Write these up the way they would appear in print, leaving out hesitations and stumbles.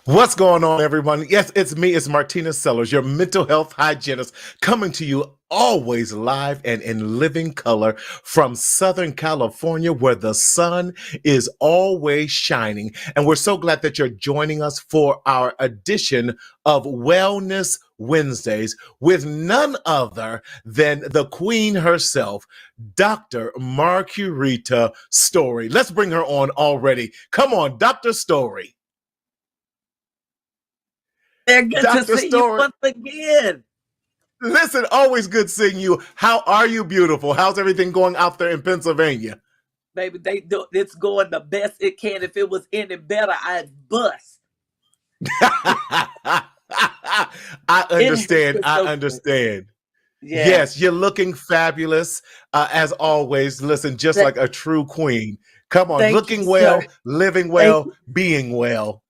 What's going on, everyone? Yes, it's me. It's Martina Sellers, your mental health hygienist, coming to you always live and in living color from Southern California, where the sun is always shining. And we're so glad that you're joining us for our edition of Wellness Wednesdays with none other than the Queen herself, Dr. Marquita Story. Let's bring her on already. Come on, Dr. Story. They're good to Dr. see you Story. once again. Listen, always good seeing you. How are you, beautiful? How's everything going out there in Pennsylvania? Baby, it's going the best it can. If it was any better, I'd bust. I It has understand. been I so good. understand. Yes. Yes, you're looking fabulous as always. Listen, just Th- like a true queen. Come on, Thank you, looking sir. well, living Thank well, you. being well.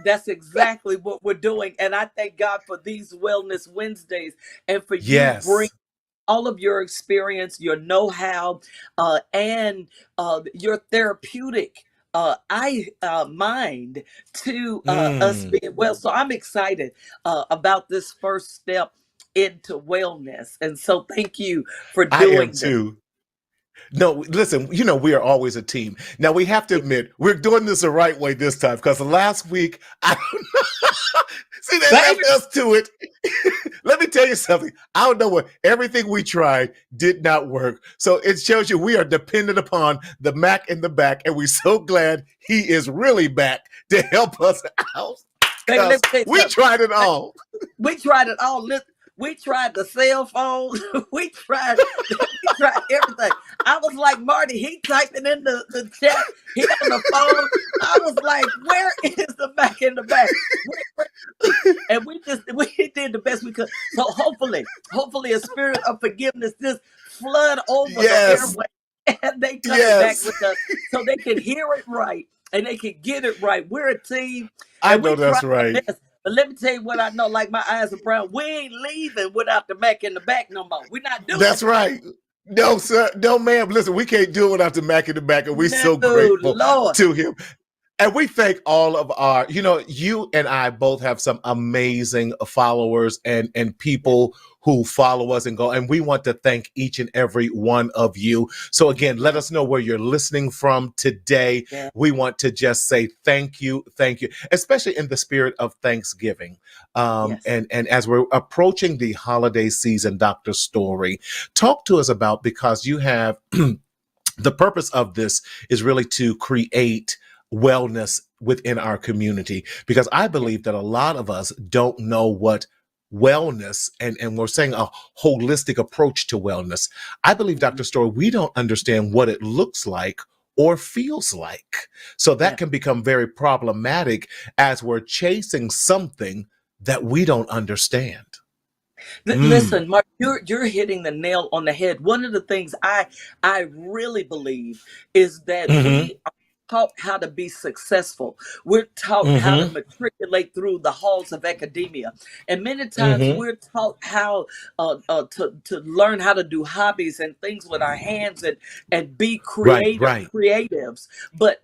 That's exactly what we're doing. And I thank God for these Wellness Wednesdays and for you bring Yes. all of your experience, your know-how, and your therapeutic mind to us Mm, being well. So I'm excited about this first step into wellness. And so thank you for I am doing this. too. No, listen, we are always a team. Now, we have to admit, we're doing this the right way this time because last week, see, they Baby, left us to it. Let me tell you something. I don't know what everything we tried did not work. So it shows you we are dependent upon the Mac in the back, and we're so glad he is really back to help us out baby, let because me tell you we something. tried it all. We tried it all. Listen, we tried the cell phone. we tried everything. I was like, Marty, he typing in the chat. He on the phone. I was like, where is the back in the back? Where? And we did the best we could. So hopefully a spirit of forgiveness just flood over the Yes, airway and they coming back yes. with us so they can hear it right and they can get it right. We're a team I and we know try that's our right. best. But let me tell you what I know, like my eyes are brown. We ain't leaving without the Mac in the back no more. We're not doing That's right. No, sir. No, ma'am. Listen, we can't do it without the Mac in the back, and we're it. so No, grateful Lord. to him. And we thank all of our, you and I both have some amazing followers and Yeah, people who follow us and go, and we want to thank each and every one of you. So again, let yeah, us know where you're listening from today. yeah, We want to just say thank you, especially in the spirit of Thanksgiving. yes. And as we're approaching the holiday season, Dr. Story, talk to us about because you have the purpose of this is really to create wellness within our community because I Yeah. believe that a lot of us don't know what wellness and we're saying a holistic approach to wellness. I believe, Mhm. Dr. Story, we don't understand what it looks like or feels like. So that Yeah. can become very problematic as we're chasing something that we don't understand. Mm. Listen, Mark, you're hitting the nail on the head. One of the things I really believe is that Mm-hmm. we are taught how to be successful. We're taught how to Mm-hmm. matriculate through the halls of academia, and many times Mm-hmm. we're taught how to learn how to do hobbies and things with our hands and be Right, right. creatives,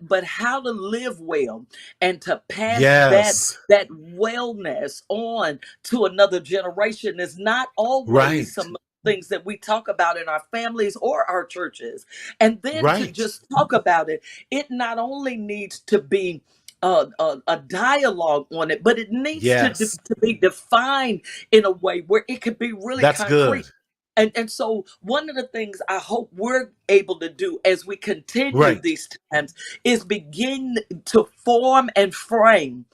but how to live well and to pass Yes. that wellness on to another generation is not always Right. some things that we talk about in our families or our churches. And then to Right. just talk about it, it not only needs to be a dialogue on it, but it needs Yes. to be defined in a way where it could be really That's concrete. good. And so one of the things I hope we're able to do as we continue Right. these times is begin to form and frame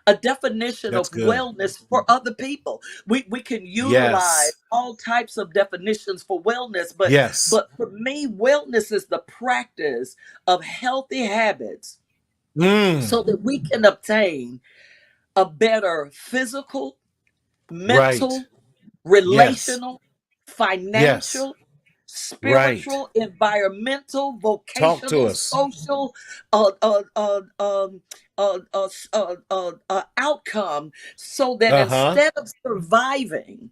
a definition That's of good. wellness for other people. We can utilize Yes. all types of definitions for wellness, Yes. but for me, wellness is the practice of healthy habits so Mm. that we can obtain a better physical, Right. mental, Yes. relational, Yes. financial, Right. spiritual, environmental, Talk to vocational, us. social outcome so that Uh-huh. instead of surviving,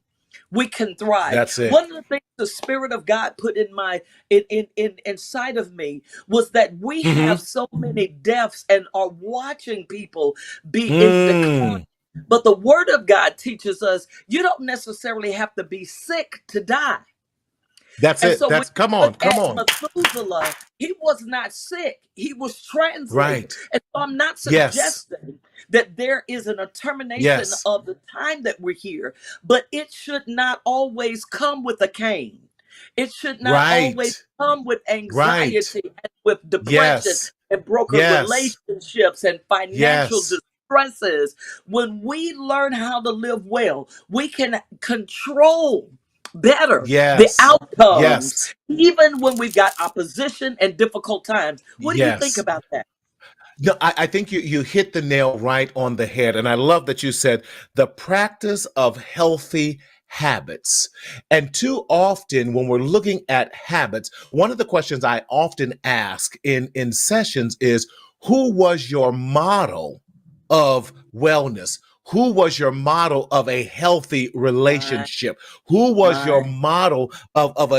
we can thrive. That's it. One of the things the Spirit of God put in my inside of me was that we have Hmm. so many deaths and are watching people be in decline. Mm. But the Word of God teaches us you don't necessarily have to be sick to die. That's And it. so when That's come you on, look come at on. Methuselah, he was not sick, he was translated. Right. And so I'm not Yes. suggesting that there isn't a termination Yes. of the time that we're here, but it should not always come with a cane. It should not Right. always come with Right. anxiety and with depression Yes. and broken Yes. relationships and financial Yes. distresses. When we learn how to live well, we can control better the Yes. outcomes, Yes. even when we've got opposition and difficult times. What do you think Yes. about that? No, I think you hit the nail right on the head. And I love that you said the practice of healthy habits. And too often when we're looking at habits, one of the questions I often ask in sessions is, who was your model of wellness? Who was your model of a healthy My, relationship? Who was your my, model of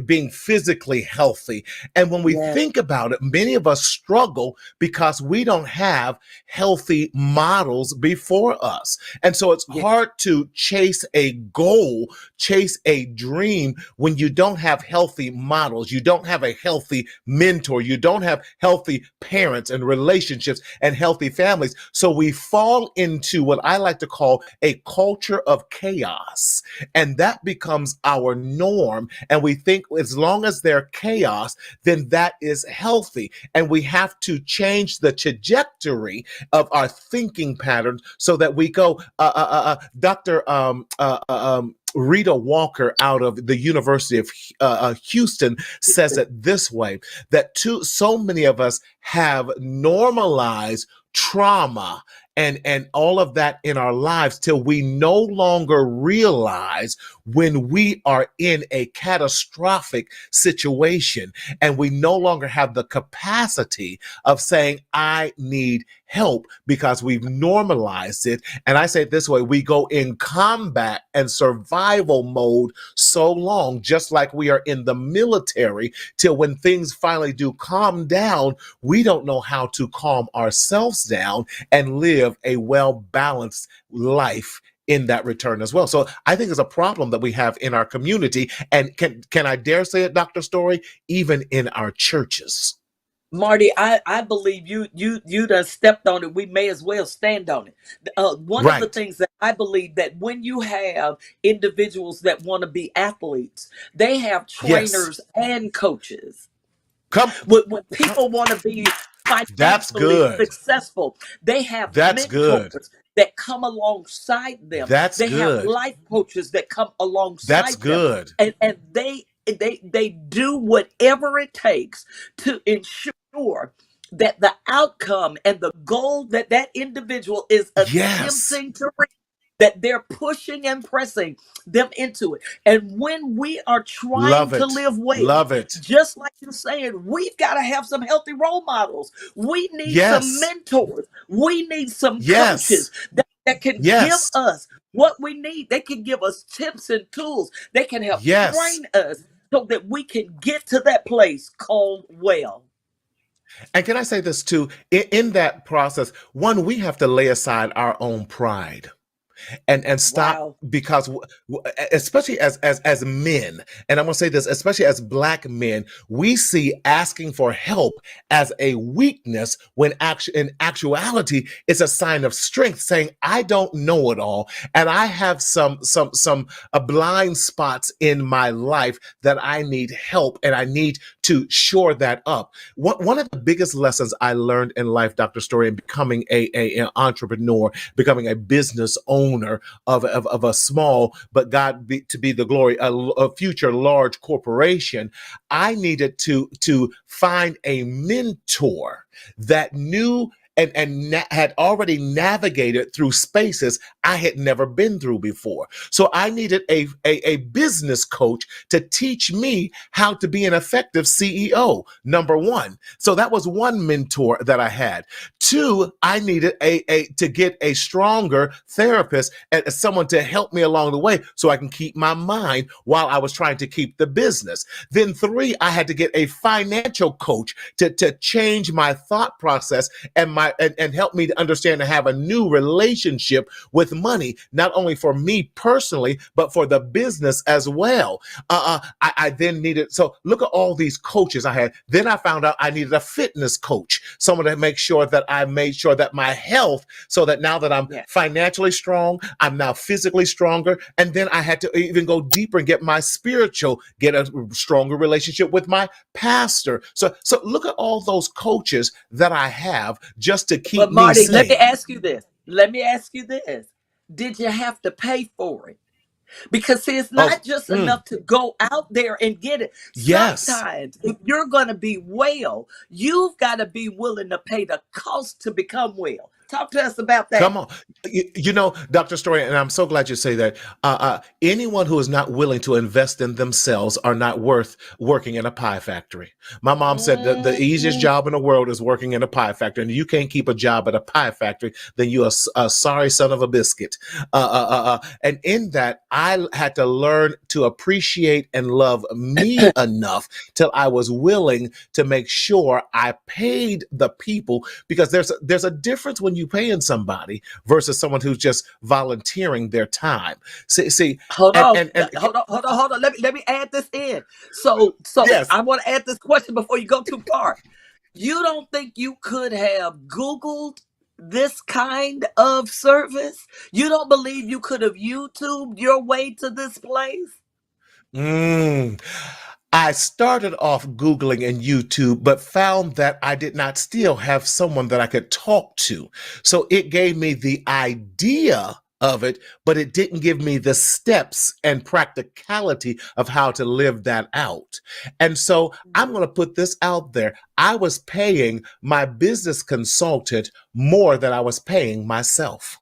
being physically healthy? And when we yes, think about it, many of us struggle because we don't have healthy models before us. And so it's yes, hard to chase a goal, chase a dream when you don't have healthy models. You don't have a healthy mentor. You don't have healthy parents and relationships and healthy families. So we fall into what I like to call a culture of chaos. And that becomes our norm. And we think as long as there's chaos, then that is healthy. And we have to change the trajectory of our thinking patterns so that we go, Dr. Rita Walker out of the University of Houston says it this way, that so many of us have normalized trauma and all of that in our lives till we no longer realize when we are in a catastrophic situation, and we no longer have the capacity of saying, I need help, because we've normalized it. And I say it this way, we go in combat and survival mode so long, just like we are in the military, till when things finally do calm down, we don't know how to calm ourselves down and live a well-balanced life in that return as well. So I think it's a problem that we have in our community. And can I dare say it, Dr. Story, even in our churches. Marty, I believe you done stepped on it. We may as well stand on it. One of the Right. things that I believe that when you have individuals that want to be athletes, they have Yes. trainers and coaches. Come. When people want to be That's financially good. successful, they have That's good. mentors that come alongside them. That's They have good. life coaches that come That's alongside them, good. and they do whatever it takes to ensure that the outcome and the goal that that individual is Yes. attempting to reach, that they're pushing and pressing them into it. And when we are trying Love to it. live well, Love it. just like you're saying, we've got to have some healthy role models. We need some Yes. mentors. We need some coaches Yes. that can give Yes. us what we need. They can give us tips and tools. They can help Yes. train us so that we can get to that place called well. And can I say this too? In that process, one, we have to lay aside our own pride and stop, Wow. because especially as men, and I'm going to say this, especially as black men, we see asking for help as a weakness, when in actuality it's a sign of strength, saying I don't know it all, and I have some blind spots in my life that I need help, and I need to shore that up. One of the biggest lessons I learned in life, Dr. Story, in becoming an entrepreneur, becoming a business owner of a small, but to be the glory, a future large corporation, I needed to find a mentor that knew had already navigated through spaces I had never been through before. So I needed a business coach to teach me how to be an effective CEO, number one. So that was one mentor that I had. Two, I needed to get a stronger therapist and someone to help me along the way so I can keep my mind while I was trying to keep the business. Then three, I had to get a financial coach to change my thought process and help me to understand and have a new relationship with money, not only for me personally, but for the business as well. I then needed, so look at all these coaches I had. Then I found out I needed a fitness coach, someone to make sure that I made sure that my health, so that now that I'm Yeah. financially strong, I'm now physically stronger. And then I had to even go deeper and get my spiritual, get a stronger relationship with my pastor. So look at all those coaches that I have just to keep But me Marty, let me sane. ask you this. Let me ask you this. Did you have to pay for it? Because see, it's Oh, not just enough to go out there and get it. yes. Sometimes, if you're going to be well, you've got to be willing to pay the cost to become well. Talk to us about that. Come on. You know, Dr. Story, and I'm so glad you say that. Anyone who is not willing to invest in themselves are not worth working in a pie factory. My mom said that the easiest Mm. job in the world is working in a pie factory. And you can't keep a job at a pie factory, then you're a sorry son of a biscuit. And in that, I had to learn to appreciate and love me enough till I was willing to make sure I paid the people, because there's a difference when you paying somebody versus someone who's just volunteering their time. See, Hold and on, and and hold on. Let me add this in. So yes. I want to add this question before you go too far. You don't think you could have Googled this kind of service? You don't believe you could have YouTubed your way to this place? Mm. I started off Googling and YouTube, but found that I did not still have someone that I could talk to. So it gave me the idea of it, but it didn't give me the steps and practicality of how to live that out. And so I'm going to put this out there. I was paying my business consultant more than I was paying myself.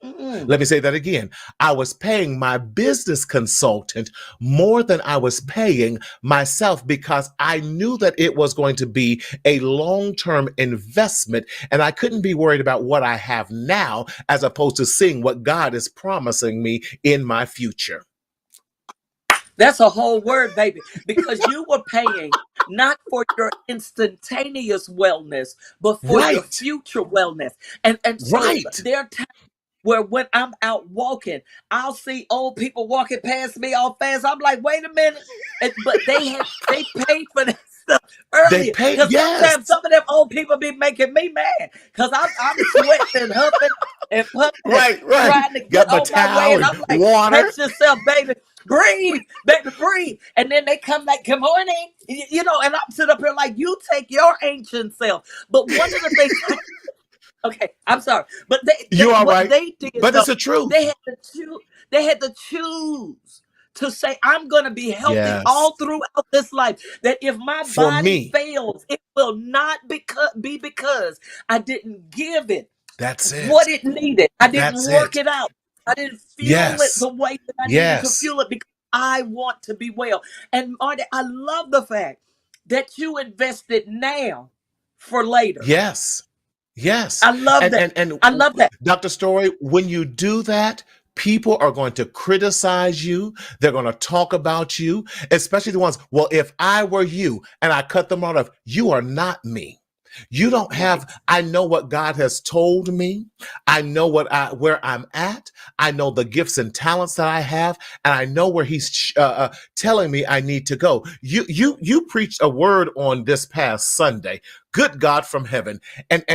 Mm-mm. Let me say that again. I was paying my business consultant more than I was paying myself, because I knew that it was going to be a long-term investment and I couldn't be worried about what I have now as opposed to seeing what God is promising me in my future. That's a whole word, baby, because you were paying not for your instantaneous wellness, but for your Right, future wellness. And so right. there are times where when I'm out walking, I'll see old people walking past me all fast. I'm like, wait a minute. But they paid for that stuff They earlier. pay, Because sometimes yes. some of them old people be making me mad. Because I'm sweating and huffing and puffing, Right. trying to get Got my on my way. towel And and I'm like, water. pace yourself, baby. Breathe, baby, breathe. And then they come like, good morning. And I'm sitting up here like, you take your ancient self. But one of the things okay, I'm sorry, but You are what right. they did But though, it's the truth. they had to choose. They had to choose to say, "I'm going to be healthy Yes. all throughout this life. That if my For body me. fails, it will not be because I didn't give it That's what it. it needed. I didn't That's work it. it out. I didn't fuel it Yes. the way that I needed to Yes. fuel it because I want to be well." And Marty, I love the fact that you invested now for later. Yes. Yes. I love that. And I love that. Dr. Story, when you do that, people are going to criticize you. They're going to talk about you, especially the ones, well, if I were you, and I cut them out of, you are not me. You don't Right. have, I know what God has told me. I know where I'm at. I know the gifts and talents that I have, and I know where he's telling me I need to go. You preached a word on this past Sunday. Good God from heaven. And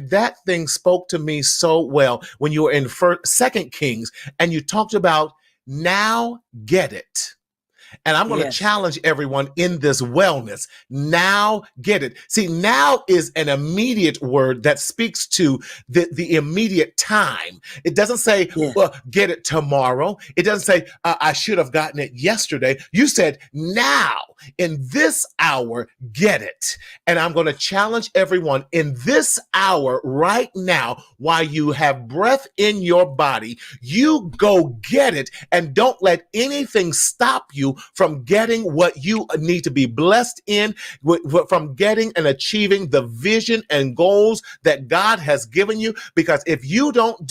that thing spoke to me so well when you were in Second Kings and you talked about now get it. And I'm going to Yes. challenge everyone in this wellness. Now get it. See, now is an immediate word that speaks to the immediate time. It doesn't say, Yeah. well, get it tomorrow. It doesn't say, I should have gotten it yesterday. You said now. In this hour, get it. And I'm going to challenge everyone in this hour right now, while you have breath in your body, you go get it, and don't let anything stop you from getting what you need to be blessed in, from getting and achieving the vision and goals that God has given you. Because if you don't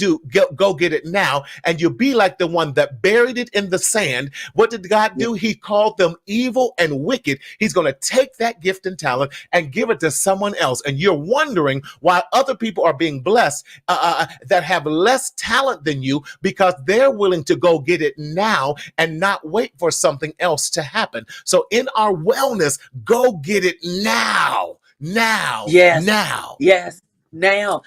go get it now, and you be like the one that buried it in the sand, what did God do? He called them evil and wicked. He's going to take that gift and talent and give it to someone else. And you're wondering why other people are being blessed that have less talent than you, because they're willing to go get it now and not wait for something else to happen. So in our wellness, go get it now, now, Yes, now. yes. Now,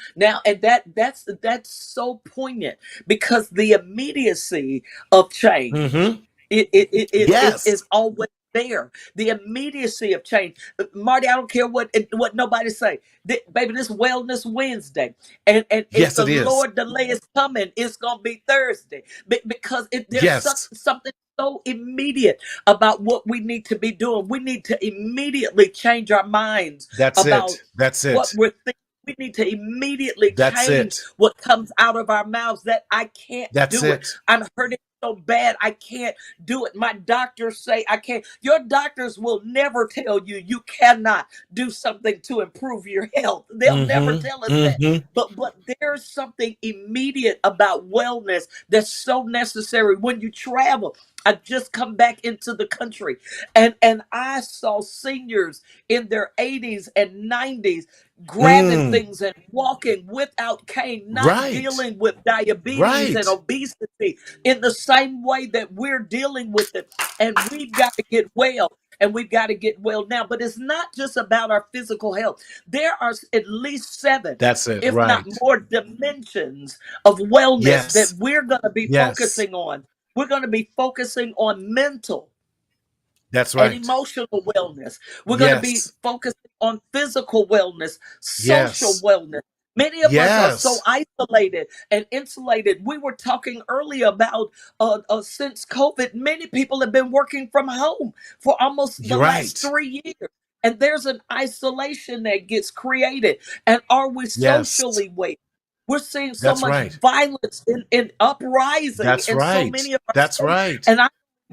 and that's so poignant, because the immediacy of change, Mm-hmm. it is Yes. always there. The immediacy of change, Marty. I don't care what nobody say, baby. This Wellness Wednesday, and if Yes, the it is. Lord delay is coming, it's gonna be Thursday, because there's Yes. something so immediate about what we need to be doing. We need to immediately change our minds That's about it. That's what it. we're thinking. We need to immediately That's change it. what comes out of our mouths, that I can't That's do it. it. I'm hurting so bad, I can't do it. My doctors say I can't. Your doctors will never tell you you cannot do something to improve your health. They'll never Mm-hmm. tell us that. Mm-hmm. But there's something immediate about wellness that's so necessary when you travel. I just come back into the country, and I saw seniors in their 80s and 90s grabbing Mm. things and walking without cane, not Right. dealing with diabetes and Right. obesity in the same way that we're dealing with it. And we've got to get well. And we've got to get well now. But it's not just about our physical health. There are at least seven, That's it. if not Right. more, dimensions of wellness that Yes. we're going to be Yes. focusing on. We're going to be focusing on mental That's and right. emotional wellness. We're going to be Yes. focusing on physical wellness, social Yes. wellness. Many of us are so Yes. isolated and insulated. We were talking earlier about since COVID, many people have been working from home for almost the You're last right. 3 years. And there's an isolation that gets created. And are we Yes. socially weak? We're seeing so That's much right. violence in uprising That's in so right. many of our That's states. right. And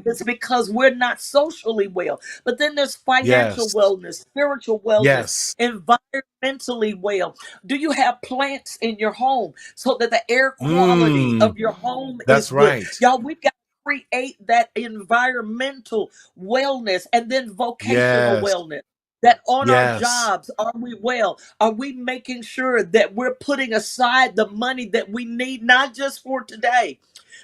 it's because we're not socially well. But then there's financial Yes. wellness, spiritual wellness, Yes. environmentally well. Do you have plants in your home so that the air quality Mm. of your home That's is good? right. Y'all, we've got to create that environmental wellness, and then vocational Yes. wellness. That on our Yes. jobs, are we well? Are we making sure that we're putting aside the money that we need, not just for today,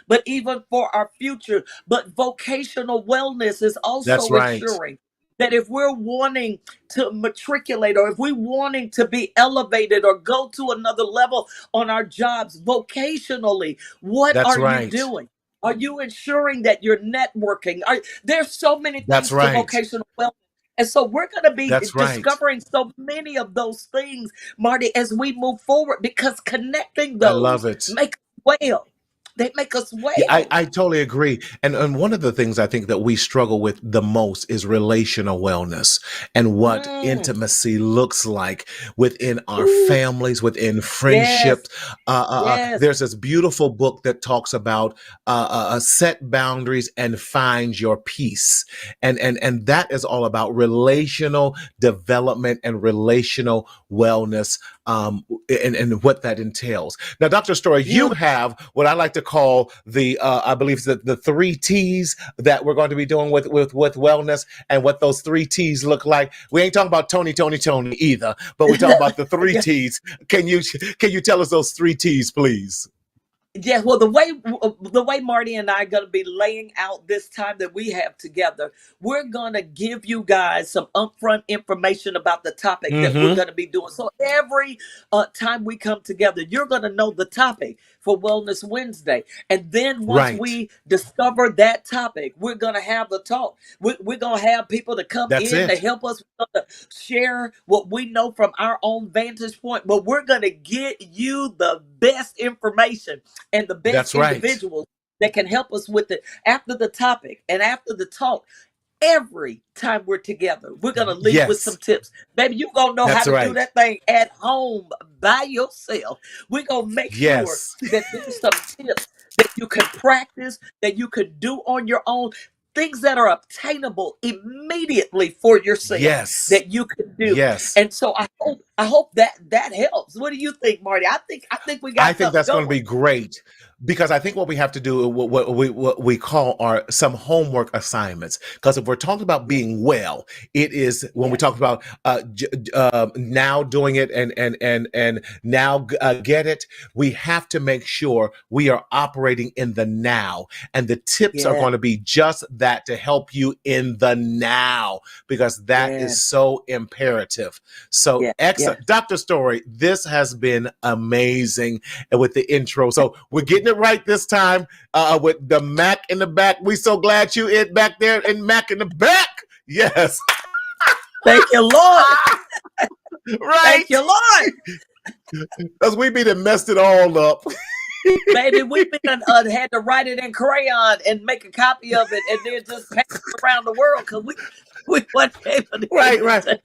but even for our future? But vocational wellness is That's also right. ensuring that if we're wanting to matriculate, or if we're wanting to be elevated or go to another level on our jobs vocationally, what That's are you right. doing? Are you ensuring that you're networking? There's so many That's things to right. vocational wellness. And so we're going to be That's right. discovering so many of those things, Marty, as we move forward, because connecting I love those it. make us well. They make us Yeah, well. I totally agree. And one of the things I think that we struggle with the most is relational wellness, and what Mm. intimacy looks like within our Ooh, families, within yes, friendships. yes. There's this beautiful book that talks about set boundaries and find your peace. And that is all about relational development and relational wellness, and what that entails. Now, Dr. Story, you Beautiful. have what I like to call I believe it's the three T's that we're going to be doing with wellness, and what those three T's look like. We ain't talking about Tony either, but we're talking about the three Yeah. T's. Can you tell us those three T's, please? Yeah, well, the way Marty and I are going to be laying out this time that we have together, we're going to give you guys some upfront information about the topic that we're Mm-hmm. going to be doing. So every time we come together, you're going to know the topic for Wellness Wednesday. And then once Right. we discover that topic, we're going to have the talk. We're going to have people to come That's in to it. help us. We're going to share what we know from our own vantage point, but we're going to get you the best information and the best That's right. individuals that can help us with it after the topic and after the talk. every time we're together, we're going to leave with some Yes, tips. Baby, you're going to know how that's to do right. that thing at home by yourself. We're going to make sure Yes, that there's some tips that you can practice, that you can do on your own, things that are obtainable immediately for yourself yes, that you can do. yes. And so I hope that that helps. What do you think, Marty? I think we I got think something that's going to going. be great because I think what we have to do, what we call are some homework assignments. Because if we're talking about Yeah, being well, it is when we yeah, talk about now doing it and now get it. We have to make sure we are operating in the now, and the tips are yeah, going to be just that to help you in the now because that yeah, is so imperative. So yeah, yeah. excellent, Dr. Story. This has been amazing and with the intro. So we're getting it right this time with the Mac in the back. We so glad you it back there and Mac in the back. Yes. Thank you, Lord. Right. Thank you, Lord. Because we be done messed it all up. Baby, we been had to write it in crayon and make a copy of it and then just pass it around the world because we weren't able to get Right, right. it.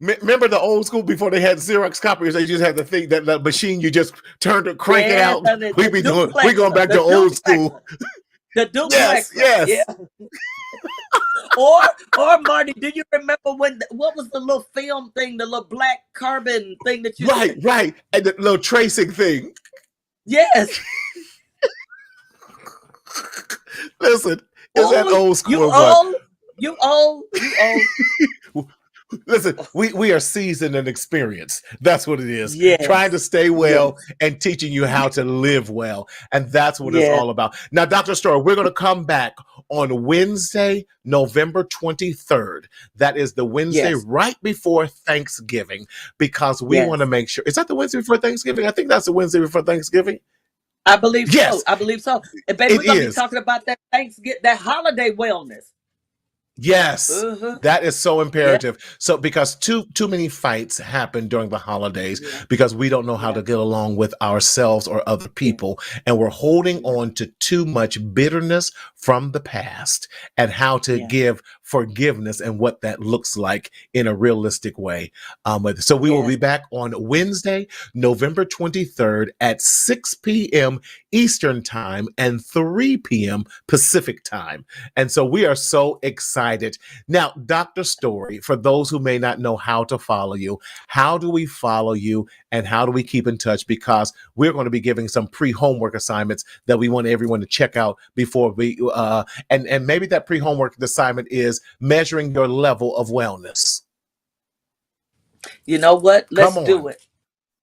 Remember the old school before they had Xerox copiers? They just had the thing that the machine you just turn to crank it Yes, out. and We be doing. We going back the to old school. duplexer, the Yes, duplexer. Yeah. yes. Or Marty, do you remember what was the little film thing, the little black carbon thing that you Right, right. And the little tracing thing. yes. Listen, is that Oh, old school you or what? old, you old. Listen, we are seasoned and experienced. That's what it is. Trying to Yes, stay well yes, and teaching you how to live well. And that's what it's yes, all about. Now, Dr. Story, we're going to come back on Wednesday, November 23rd. That is the Wednesday yes, right before Thanksgiving, because we want to yes. make sure. Is that the Wednesday before Thanksgiving? I think that's the Wednesday before Thanksgiving. I believe so. Yes, I believe so. And baby, it we're gonna be is. talking about that Thanksgiving, that holiday wellness. Yes, Uh-huh. that is so Yeah, imperative. So because too many fights happen during the holidays yeah, because we don't know how yeah, to get along with ourselves or other yeah, people, and we're holding yeah, on to too much bitterness from the past and how to yeah, give forgiveness and what that looks like in a realistic way. So we will yes, be back on Wednesday, November 23rd at 6 p.m. Eastern Time and 3 p.m. Pacific Time. And so we are so excited. Now, Dr. Story, for those who may not know how to follow you, how do we follow you and how do we keep in touch? Because we're going to be giving some pre-homework assignments that we want everyone to check out before and maybe that pre-homework assignment is measuring your level of wellness. you know what? Come Let's do on. it.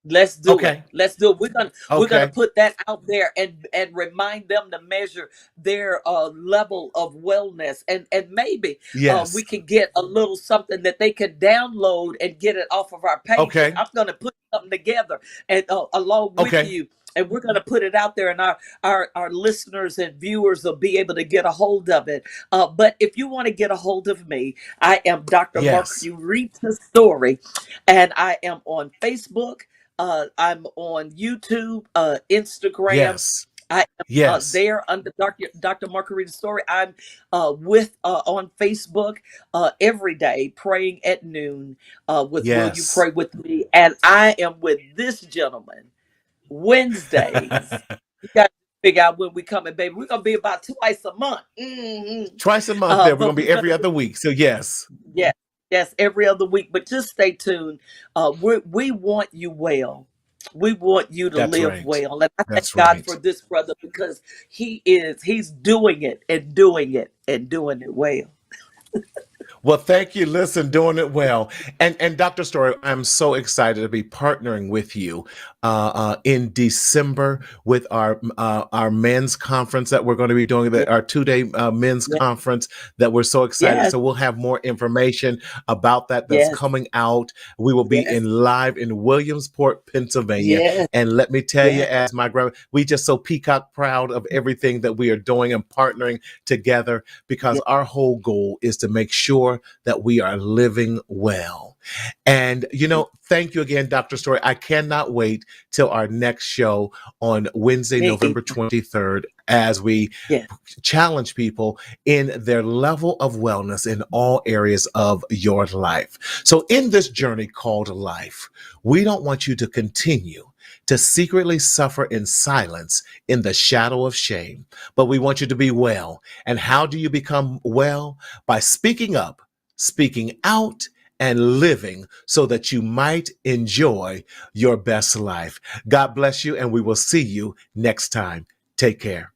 Let's do it. Okay. Let's do it. We're gonna Okay. put that out there and remind them to measure their level of wellness and maybe we Yes. can get a little something that they can download and get it off of our pages. Okay. I'm gonna put something together and along with Okay. you. And we're going to put it out there, and our listeners and viewers will be able to get a hold of it. But if you want to get a hold of me, I am Dr. Yes. Margarita Story, and I am on Facebook. I'm on YouTube, Instagram. Yes. I am Yes. there under Dr. Margarita Story. I'm with on Facebook every day, praying at noon with Will You Yes. Pray With Me? And I am with this gentleman Wednesdays. You got to figure out when we coming, baby. We're going to be about twice a month. Twice a month there. We're But going to we're be going every to other week. So yes. yes, yes, every other week. But just stay tuned. We want you well. We want you to That's live right. well. And I thank That's God for right. this brother because he's doing it and doing it and doing it well. Well, thank you. Listen, doing it well. And Dr. Story, I'm so excited to be partnering with you in December with our men's conference that we're going to be doing, Yeah, our 2-day men's yeah, conference that we're so excited. yes, So we'll have more information about that that's yes, coming out. We will be yes, in live in Williamsport, Pennsylvania. yes, And let me tell you, yes, as my grandma, we just so peacock proud of everything that we are doing and partnering together because yes, our whole goal is to make sure sure that we are living well. And, thank you again, Dr. Story. I cannot wait till our next show on Wednesday, Me November either. 23rd, as we Yeah. challenge people in their level of wellness in all areas of your life. So, in this journey called life, we don't want you to continue to secretly suffer in silence in the shadow of shame, but we want you to be well. And how do you become well? By speaking up, speaking out, and living so that you might enjoy your best life. God bless you, and we will see you next time. Take care.